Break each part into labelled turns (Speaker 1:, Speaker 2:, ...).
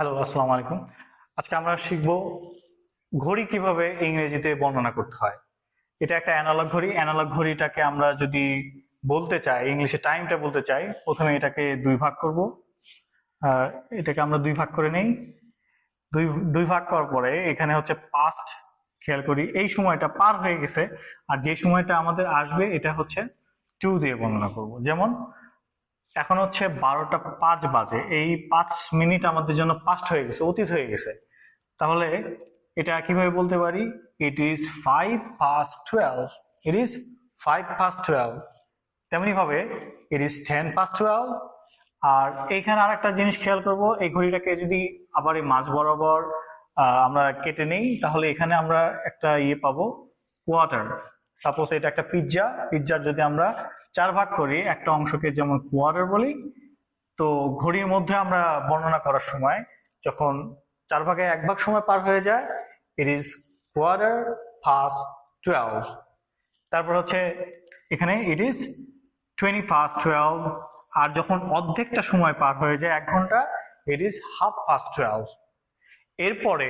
Speaker 1: Hello, আসসালামু আলাইকুম। আজকে আমরা শিখব ঘড়ি কিভাবে ইংরেজিতে বর্ণনা করতে হয়। এটা একটা অ্যানালগ ঘড়ি। অ্যানালগ ঘড়িটাকে আমরা যদি বলতে চাই, ইংলিশে টাইমটা বলতে চাই, প্রথমে এটাকে দুই ভাগ করব। আহ, এটাকে আমরা দুই ভাগ করে নেই। দুই দুই ভাগ করার পরে এখানে হচ্ছে পাস্ট খেয়াল করি, এই সময়টা পার হয়ে গেছে। আর যে সময়টা আমাদের আসবে এটা হচ্ছে টু দিয়ে বর্ণনা করব। যেমন এখন হচ্ছে 12টা 5 বাজে, এই 5 মিনিট আমাদের জন্য পাস্ট হয়ে গেছে, অতীত হয়ে গেছে। তাহলে এটা কিভাবে বলতে পারি? It is 5 past 12। It is 5 past 12। তেমনি ভাবে ইট ইজ 10 past 12। আর এইখানে আর একটা জিনিস খেয়াল করব, এই ঘড়িটাকে যদি আবার এই মাঝ বরাবর আমরা কেটে নেই, তাহলে এখানে আমরা একটা ইয়ে পাবো, কোয়ার্টার। সাপোজ এটা একটা পিৎজা, পিৎজার যদি আমরা 4 ভাগ করি, একটা অংশকে যেমন কোয়ার্টার বলি, তো ঘড়ির মধ্যে আমরা বর্ণনা করার সময় যখন 4 ভাগে 1 ভাগ সময় পার হয়ে যায়, ইট ইজ quarter past 12। তারপর হচ্ছে এখানে ইট ইজ 20 past 12। আর যখন অর্ধেকটা সময় পার হয়ে যায় 1 ঘন্টা, ইট ইজ half past 12। এরপরে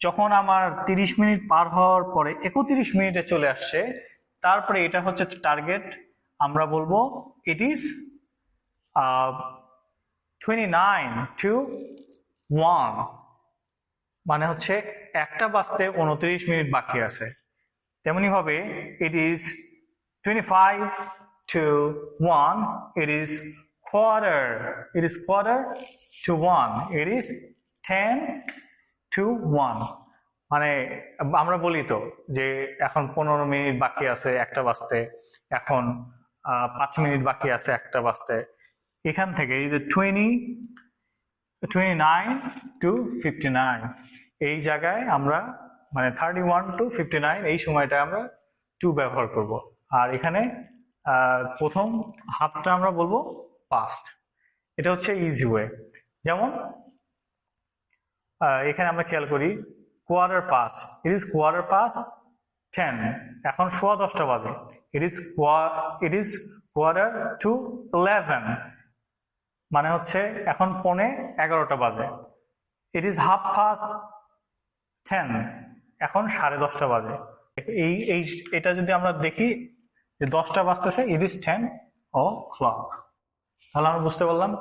Speaker 1: যখন আমার 30 মিনিট পার হওয়ার পরে 31 মিনিটে চলে আসছে, তারপরে এটা হচ্ছে টার্গেট। আমরা বলবো ইট ইজ 29 to 1। মানে হচ্ছে 1টা বাজতে 29 মিনিট বাকি আছে। তেমনি ভাবে it is 25 to 1। It is quarter. It is quarter to 1। It is 10 to 1। মানে আমরা বলি তো যে এখন 15 মিনিট বাকি আছে 1টা বাজতে, এখন 5 মিনিট বাকি আছে 1টা বাজতে। এখান থেকে এই যে 29 to 59, এই জায়গায় আমরা মানে 31 to 59, এই সময়টা আমরা টু ব্যবহার করব। আর এখানে প্রথম হাফটা আমরা বলবো পাস্ট। এটা হচ্ছে ইজি ওয়ে। যেমন এখানে আমরা খেয়াল করি quarter past, it is quarter past 10। এখন 10:15 বাজে, ইট ইজ quarter to 11। মানে হচ্ছে এখন 11:45 বাজে। It is half past 10। এখন 10:30 বাজে। এই এই এটা যদি আমরা দেখি যে 10টা বাজতেছে, ইট ইজ 10 o'clock। তাহলে আমরা বুঝতে পারলাম